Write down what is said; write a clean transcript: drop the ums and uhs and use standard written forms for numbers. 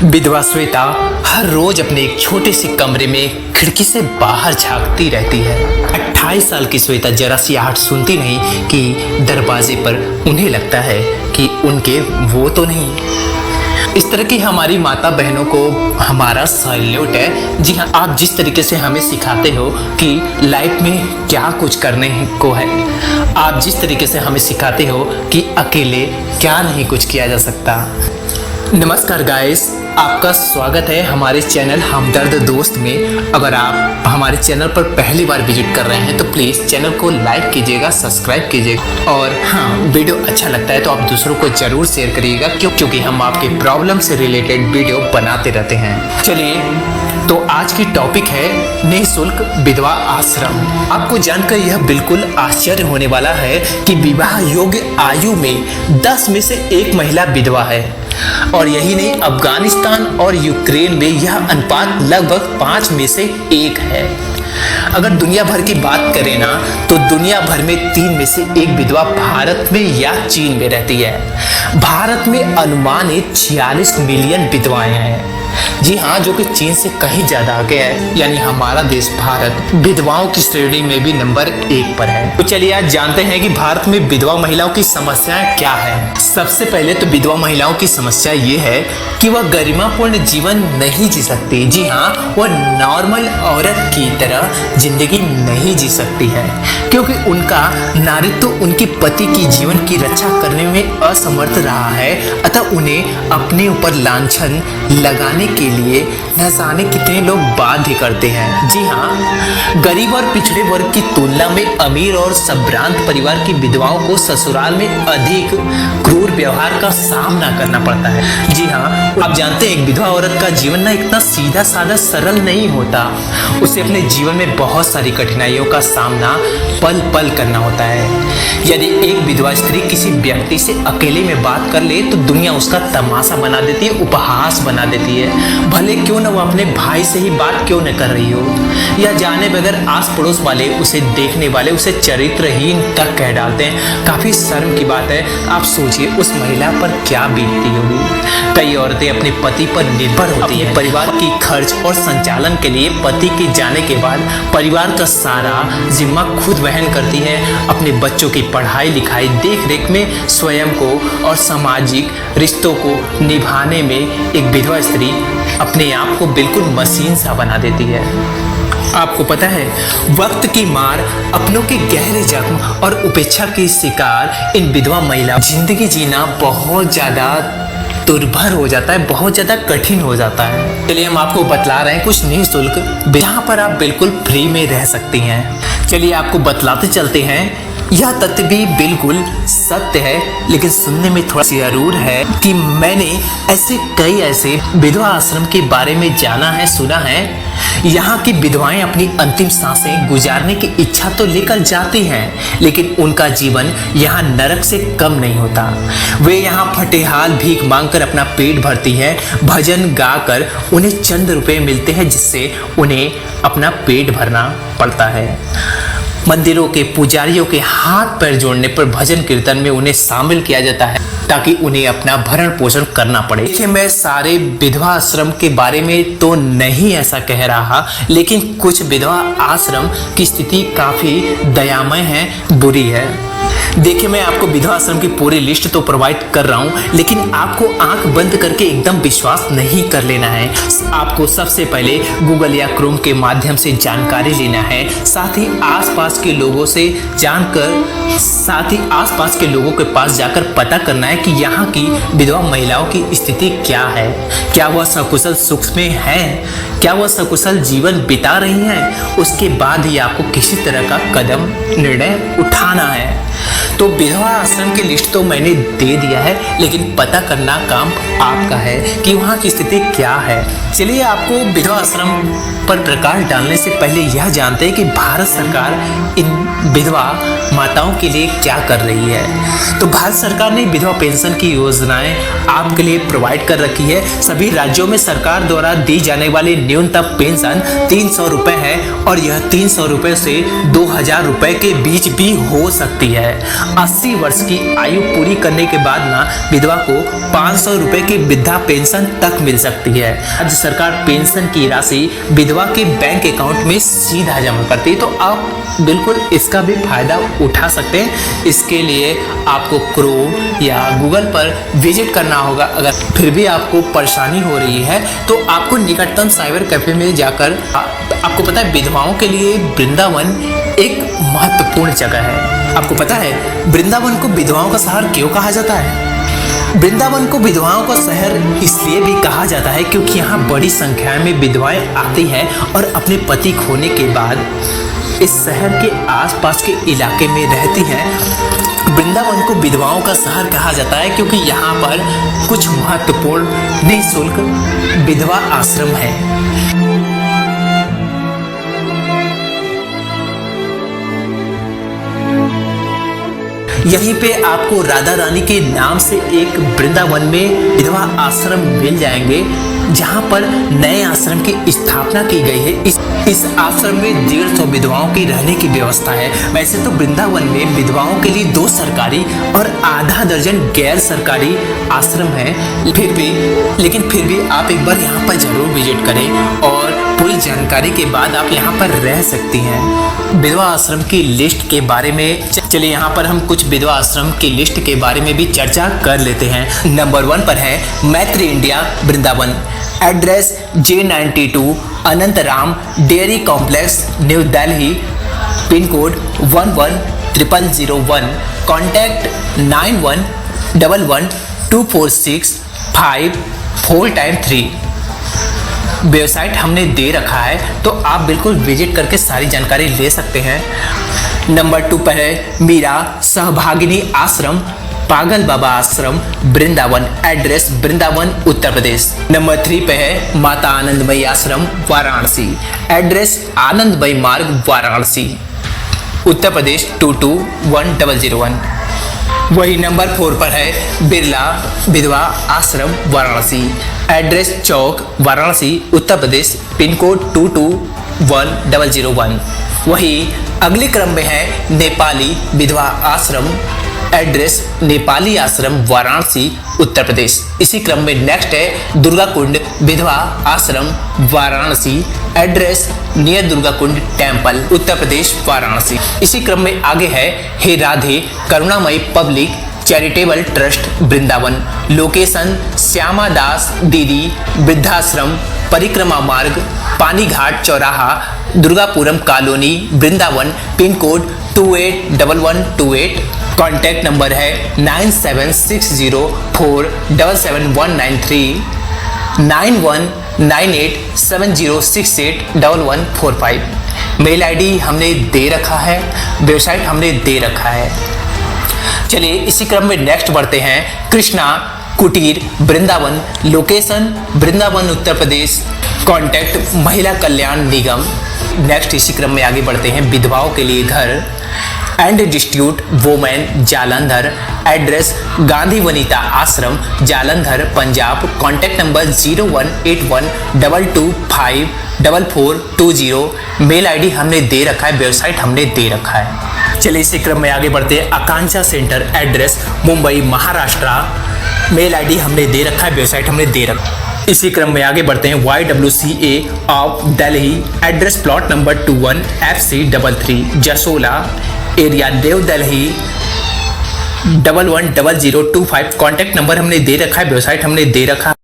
विधवा श्वेता हर रोज अपने एक छोटे से कमरे में खिड़की से बाहर झांकती रहती है। 28 साल की श्वेता जरा सी आहट सुनती नहीं कि दरवाजे पर उन्हें लगता है कि उनके वो तो नहीं। इस तरह की हमारी माता बहनों को हमारा सैल्यूट है। जी हाँ, आप जिस तरीके से हमें सिखाते हो कि लाइफ में क्या कुछ करने को है, आप जिस तरीके से हमें सिखाते हो कि अकेले क्या नहीं कुछ किया जा सकता। नमस्कार गाइस, आपका स्वागत है हमारे चैनल हमदर्द दोस्त में। अगर आप हमारे चैनल पर पहली बार विजिट कर रहे हैं तो प्लीज़ चैनल को लाइक कीजिएगा, सब्सक्राइब कीजिएगा और हाँ, वीडियो अच्छा लगता है तो आप दूसरों को ज़रूर शेयर करिएगा क्योंकि हम आपके प्रॉब्लम से रिलेटेड वीडियो बनाते रहते हैं। चलिए, तो आज की टॉपिक है निःशुल्क विधवा आश्रम। आपको जानकर यह बिल्कुल आश्चर्य होने वाला है कि विवाह योग्य आयु में 10 में से 1 महिला विधवा है। और यही नहीं, अफगानिस्तान और यूक्रेन में यह अनुपात लगभग 5 में से 1 है। अगर दुनिया भर की बात करें ना, तो दुनिया भर में 3 में से 1 विधवा भारत में या चीन में रहती है। भारत में अनुमानित 46 मिलियन विधवाएं हैं। जी हाँ, जो कि चीन से कहीं ज्यादा आगे है। यानी हमारा देश भारत विधवाओं की श्रेणी में भी नंबर 1 पर है। तो चलिए आज जानते हैं कि भारत में विधवा महिलाओं की समस्याएं क्या है। सबसे पहले तो विधवा महिलाओं की समस्या ये है कि वह गरिमापूर्ण जीवन नहीं जी सकती। जी हाँ, वह नॉर्मल औरत की तरह जिंदगी नहीं जी सकती है क्योंकि उनका नारित्व उनके पति की जीवन की रक्षा करने में असमर्थ रहा है। अतः उन्हें अपने ऊपर लांछन लगाने के लिए न जाने कितने लोग बाध्य करते हैं। जी हाँ, गरीब और पिछड़े वर्ग की तुलना में अमीर और संभ्रांत परिवार की विधवाओं को ससुराल में अधिक क्रूर व्यवहार का सामना करना पड़ता है। जी हाँ, आप जानते हैं एक विधवा औरत का जीवन ना इतना सीधा साधा सरल नहीं होता। उसे अपने जीवन में बहुत सारी कठिनाइयों का सामना पल पल करना होता है। यदि एक विधवा स्त्री किसी व्यक्ति से अकेले में बात कर ले तो दुनिया उसका तमाशा बना देती है, उपहास बना देती है। भले क्यों न वो अपने भाई से ही बात क्यों न कर रही हो, या जाने बगैर आस पड़ोस वाले, उसे देखने वाले उसे चरित्रहीन तक कह डालते हैं। काफी शर्म की बात है। आप सोचिए उस महिला पर क्या बीतती होगी। कई औरतें अपने पति पर निर्भर होती हैं। परिवार की खर्च और संचालन के लिए पति के जाने के बाद परिवार का सारा जिम्मा खुद वहन करती है। अपने बच्चों की पढ़ाई लिखाई देख रेख में स्वयं को और सामाजिक रिश्तों को निभाने में एक विधवा स्त्री अपने आप को बिल्कुल मशीन सा बना देती है। आपको पता है, वक्त की मार, अपनों के गहरे जख्म और उपेक्षा की शिकार इन विधवा महिला जिंदगी जीना बहुत ज्यादा दुर्भर हो जाता है, बहुत ज्यादा कठिन हो जाता है। चलिए हम आपको बतला रहे हैं कुछ निःशुल्क जहाँ पर आप बिल्कुल फ्री में रह सकती हैं। चलिए आपको बतलाते चलते हैं। यह तथ्य भी बिल्कुल सत्य है, लेकिन सुनने में थोड़ा जरूर है कि मैंने कई ऐसे विधवा आश्रम के बारे में जाना है, सुना है। यहाँ की विधवाएं अपनी अंतिम सांसें गुजारने की इच्छा तो लेकर जाती हैं, लेकिन उनका जीवन यहाँ नरक से कम नहीं होता। वे यहाँ फटेहाल भीख मांगकर अपना पेट भरती हैं। भजन गाकर उन्हें चंद रुपए मिलते हैं, जिससे उन्हें अपना पेट भरना पड़ता है। मंदिरों के पुजारियों के हाथ पैर जोड़ने पर भजन कीर्तन में उन्हें शामिल किया जाता है ताकि उन्हें अपना भरण पोषण करना पड़े। देखिए, मैं सारे विधवा आश्रम के बारे में तो नहीं ऐसा कह रहा, लेकिन कुछ विधवा आश्रम की स्थिति काफी दयामय है, बुरी है। देखिए, मैं आपको विधवा आश्रम की पूरी लिस्ट तो प्रोवाइड कर रहा हूँ, लेकिन आपको आंख बंद करके एकदम विश्वास नहीं कर लेना है। आपको सबसे पहले गूगल या क्रोम के माध्यम से जानकारी लेना है। साथ ही आसपास के लोगों से जानकर, साथ ही आसपास के लोगों के पास जाकर पता करना है कि यहाँ की विधवा महिलाओं की स्थिति क्या है। क्या वह सकुशल सुख में है, क्या वह सकुशल जीवन बिता रही हैं। उसके बाद ही आपको किसी तरह का कदम निर्णय उठाना है। तो विधवा आश्रम की लिस्ट तो मैंने दे दिया है, लेकिन पता करना काम आपका है कि वहाँ की स्थिति क्या है। चलिए आपको विधवा आश्रम पर प्रकाश डालने से पहले यह जानते हैं कि भारत सरकार इन विधवा माताओं के लिए क्या कर रही है। तो भारत सरकार ने विधवा पेंशन की योजनाएं आपके लिए प्रोवाइड कर रखी है। सभी राज्यों में सरकार द्वारा दी जाने वाली न्यूनतम पेंशन 300 रुपए है और यह 300 रुपए से 2000 रुपए के बीच भी हो सकती है। है। 80 वर्ष की आयु पूरी करने के बाद ना विधवा को 500 रुपए की वृद्धा पेंशन तक मिल सकती है। राज्य सरकार पेंशन की राशि विधवा के बैंक अकाउंट में सीधा जमा करती है, तो आप बिल्कुल इसका भी फायदा उठा सकते हैं। इसके लिए आपको क्रोम या गूगल पर विजिट करना होगा। अगर फिर भी आपको परेशानी हो रही है तो आपको निकटतम साइबर कैफे में जाकर, आपको पता है वृद्धाओं के लिए वृंदावन एक महत्वपूर्ण जगह है। आपको पता है वृंदावन को विधवाओं का शहर क्यों कहा जाता है? वृंदावन को विधवाओं का शहर इसलिए भी कहा जाता है क्योंकि यहाँ बड़ी संख्या में विधवाएं आती हैं और अपने पति खोने के बाद इस शहर के आसपास के इलाके में रहती हैं। वृंदावन को विधवाओं का शहर कहा जाता है क्योंकि यहाँ पर कुछ महत्वपूर्ण निःशुल्क विधवा आश्रम है। यहीं पे आपको राधा रानी के नाम से एक वृंदावन में विधवा आश्रम मिल जाएंगे, जहां पर नए आश्रम की स्थापना की गई है। इस आश्रम में 150 विधवाओं की रहने की व्यवस्था है। वैसे तो वृंदावन में विधवाओं के लिए 2 सरकारी और आधा दर्जन गैर सरकारी आश्रम है। लेकिन फिर भी आप एक बार यहाँ पर जरूर विजिट करें और पूरी जानकारी के बाद आप यहाँ पर रह सकती हैं। विधवा आश्रम की लिस्ट के बारे में चलिए यहाँ पर हम कुछ विधवा आश्रम की लिस्ट के बारे में भी चर्चा कर लेते हैं। नंबर 1 पर है मैत्री India Vrindavan. Address J92 Anantaram dairy complex, new Delhi. Pin code 110001। Contact 9111246543। Website हमने दे रखा है, तो आप बिल्कुल विजिट करके सारी जानकारी ले सकते हैं। नंबर 2 पर है मीरा सहभागिनी आश्रम, पागल बाबा आश्रम वृंदावन। एड्रेस वृंदावन उत्तर प्रदेश। नंबर 3 पे है माता आनंदमयी आश्रम वाराणसी। एड्रेस आनंदमयी मार्ग वाराणसी उत्तर प्रदेश 221001। वही नंबर 4 पर है Birla Vidhwa Ashram Varanasi. Address Chowk Varanasi Uttar Pradesh. Pin code 221001। वही अगले क्रम में है नेपाली विधवा आश्रम। एड्रेस नेपाली आश्रम वाराणसी उत्तर प्रदेश। इसी क्रम में नेक्स्ट है Durga Kund Vidhwa Ashram Varanasi. Address near Durga Kund temple Uttar Pradesh Varanasi. इसी क्रम में आगे है He Radhe Karunamayi public charitable trust Vrindavan. Location Shyama Das Didi Vridhashram, Parikrama Marg, Pani Ghat Chauraha, Durgapuram colony Vrindavan. Pin code 281128। Contact number है 9760477193 919870681145। मेल आईडी हमने दे रखा है, वेबसाइट हमने दे रखा है। चलिए इसी क्रम में नेक्स्ट बढ़ते हैं कृष्णा कुटीर वृंदावन। लोकेशन वृंदावन उत्तर प्रदेश। कॉन्टैक्ट महिला कल्याण निगम। नेक्स्ट इसी क्रम में आगे बढ़ते हैं विधवाओं के लिए घर and institute women Jalandhar. Address Gandhi Vanita Ashram Jalandhar Punjab. Contact number 018122544420। Mail ID हमने दे रखा है, वेबसाइट हमने दे रखा है। चलिए इसी क्रम में आगे बढ़ते हैं Akanksha centre. Address Mumbai Maharashtra. Mail ID हमने दे रखा है, वेबसाइट हमने दे रखा है। इसी क्रम में आगे बढ़ते हैं YWCA of Delhi. Address plot number 21 FC33 Jasola area new Delhi 110025। Contact number हमने दे रखा है, वेबसाइट हमने दे रखा है।